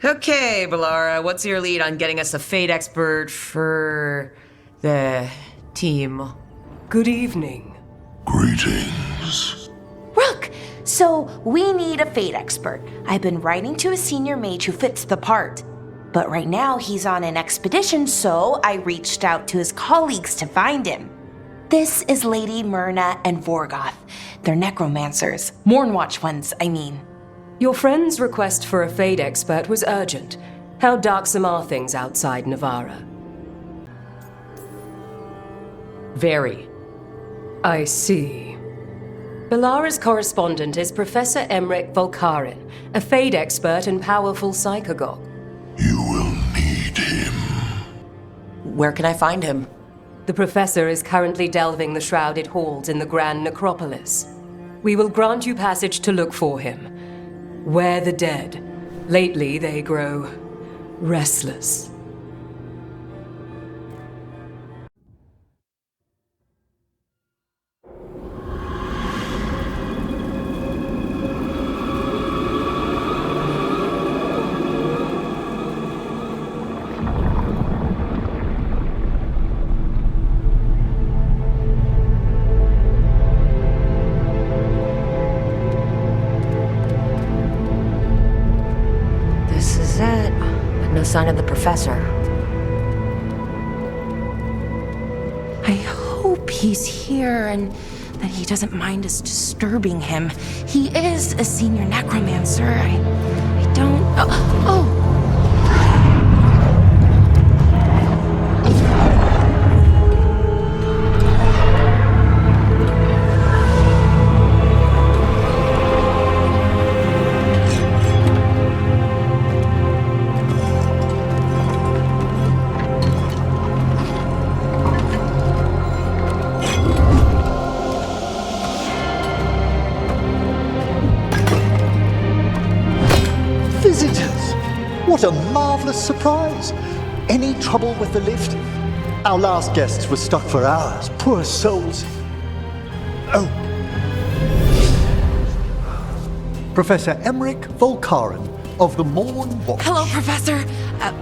Okay, Balara, what's your lead on getting us a fate expert for the team? Good evening. Greetings. Rook, so we need a fate expert. I've been writing to a senior mage who fits the part. But right now he's on an expedition, so I reached out to his colleagues to find him. This is Lady Myrna and Vorgoth. They're necromancers. Mournwatch ones, I mean. Your friend's request for a fate expert was urgent. How darksome are things outside Navarra? Very. I see. Balara's correspondent is Professor Emmerich Volkaren, a fate expert and powerful psychagogue. You will need him. Where can I find him? The professor is currently delving the shrouded halls in the Grand Necropolis. We will grant you passage to look for him. Where the dead. Lately they grow restless. No sign of the professor. I hope he's here and that he doesn't mind us disturbing him. He is a senior necromancer. I don't... Oh! Visitors! What a marvelous surprise! Any trouble with the lift? Our last guests were stuck for hours. Poor souls. Oh. Professor Emmerich Volkaren of the Mournwatch. Hello, Professor.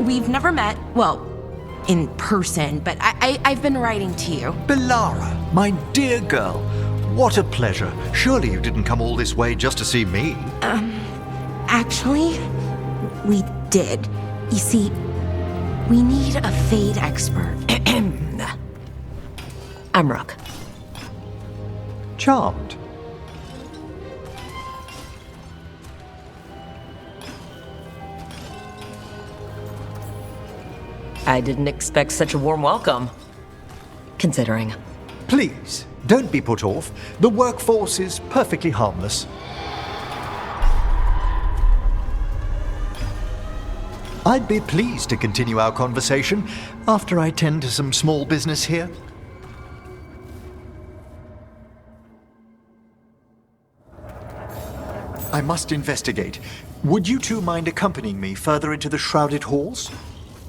We've never met, well, in person, but I've been writing to you. Balara, my dear girl. What a pleasure. Surely you didn't come all this way just to see me. Actually, we did. You see, we need a fate expert. I'm Rook. Charmed. I didn't expect such a warm welcome. Considering. Please, don't be put off. The workforce is perfectly harmless. I'd be pleased to continue our conversation after I tend to some small business here. I must investigate. Would you two mind accompanying me further into the shrouded halls?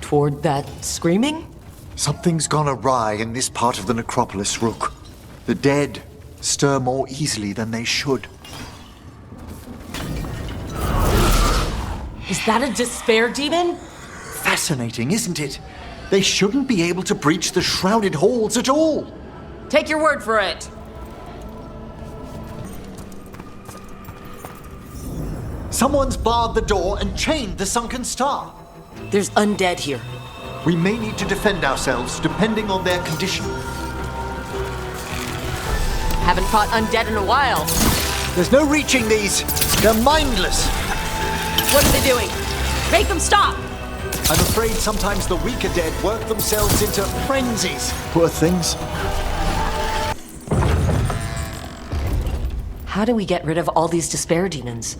Toward that screaming? Something's gone awry in this part of the necropolis, Rook. The dead stir more easily than they should. Is that a despair demon? Fascinating, isn't it? They shouldn't be able to breach the shrouded halls at all. Take your word for it. Someone's barred the door and chained the sunken star. There's undead here. We may need to defend ourselves depending on their condition. Haven't fought undead in a while. There's no reaching these. They're mindless. What are they doing? Make them stop! I'm afraid sometimes the weaker dead work themselves into frenzies. Poor things. How do we get rid of all these despair demons?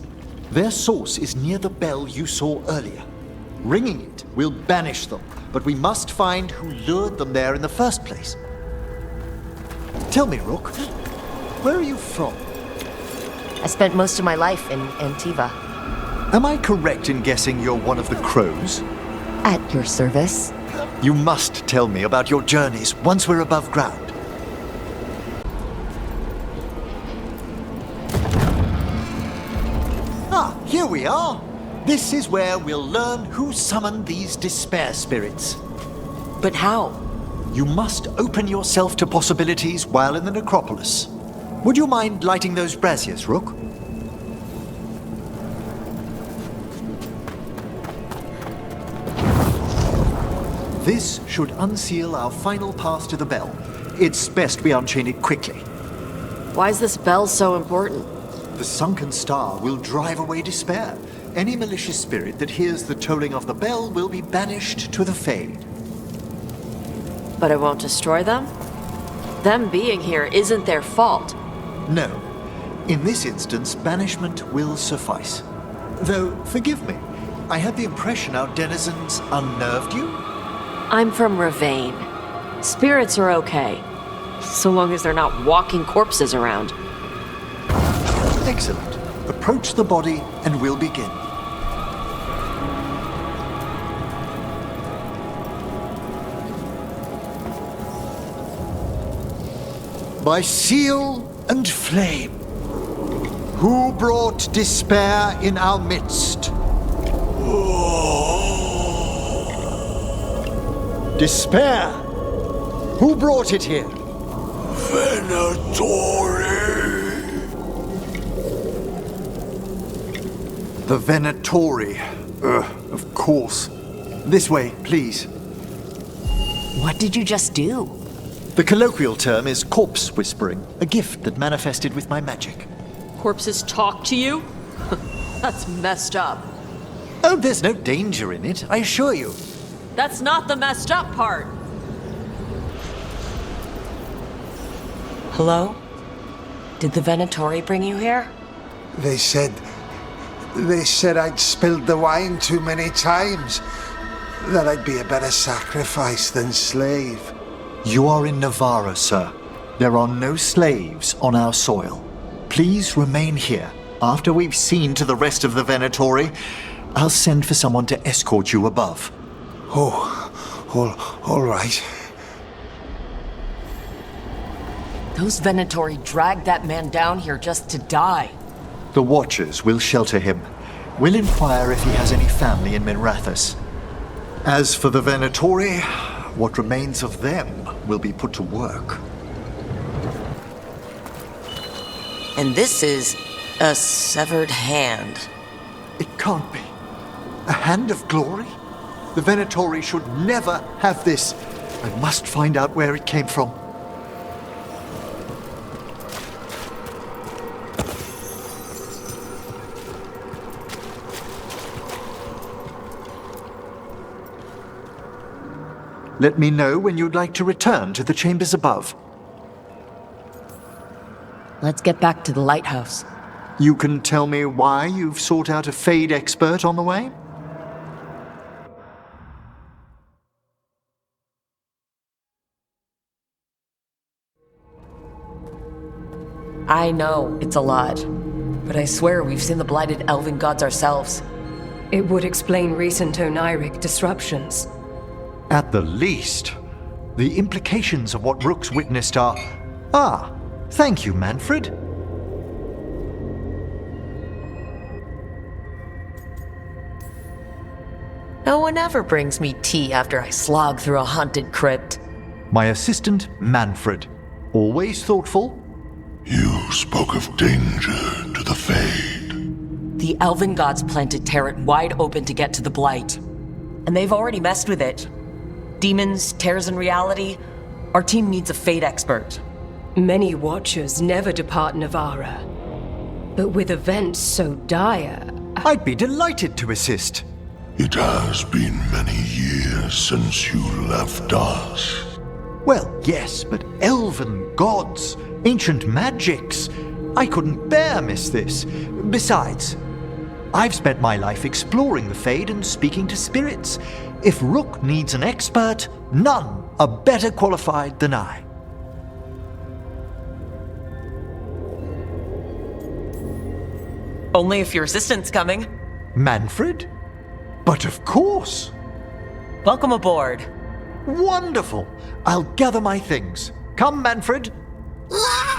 Their source is near the bell you saw earlier. Ringing it will banish them, but we must find who lured them there in the first place. Tell me, Rook, where are you from? I spent most of my life in Antiva. Am I correct in guessing you're one of the crows? At your service. You must tell me about your journeys once we're above ground. Ah, here we are. This is where we'll learn who summoned these despair spirits. But how? You must open yourself to possibilities while in the necropolis. Would you mind lighting those braziers, Rook? This should unseal our final path to the bell. It's best we unchain it quickly. Why is this bell so important? The sunken star will drive away despair. Any malicious spirit that hears the tolling of the bell will be banished to the Fade. But it won't destroy them? Them being here isn't their fault. No. In this instance, banishment will suffice. Though, forgive me, I had the impression our denizens unnerved you? I'm from Ravane. Spirits are okay, so long as they're not walking corpses around. Excellent. Approach the body and we'll begin. By seal and flame, who brought despair in our midst? Despair! Who brought it here? Venatori! The Venatori. Of course. This way, please. What did you just do? The colloquial term is corpse whispering, a gift that manifested with my magic. Corpses talk to you? That's messed up. Oh, there's no danger in it, I assure you. That's not the messed up part. Hello? Did the Venatori bring you here? They said I'd spilled the wine too many times. That I'd be a better sacrifice than slave. You are in Navarra, sir. There are no slaves on our soil. Please remain here. After we've seen to the rest of the Venatori, I'll send for someone to escort you above. All right. Those Venatori dragged that man down here just to die. The Watchers will shelter him. We'll inquire if he has any family in Minrathous. As for the Venatori, what remains of them will be put to work. And this is a severed hand. It can't be. A hand of glory? The Venatori should never have this. I must find out where it came from. Let me know when you'd like to return to the chambers above. Let's get back to the lighthouse. You can tell me why you've sought out a Fade expert on the way? I know it's a lot, but I swear we've seen the blighted elven gods ourselves. It would explain recent oniric disruptions. At the least, the implications of what Rook's witnessed are... Ah, thank you, Manfred. No one ever brings me tea after I slog through a haunted crypt. My assistant, Manfred. Always thoughtful. You spoke of danger to the Fade. The elven gods planted Terran wide open to get to the blight. And they've already messed with it. Demons, tears in reality. Our team needs a Fade expert. Many Watchers never depart Navarra. But with events so dire... I'd be delighted to assist. It has been many years since you left us. Well, yes, but elven gods, ancient magics. I couldn't bear miss this. Besides, I've spent my life exploring the Fade and speaking to spirits. If Rook needs an expert, none are better qualified than I. Only if your assistant's coming. Manfred? But of course. Welcome aboard. Wonderful. I'll gather my things. Come, Manfred. Ah!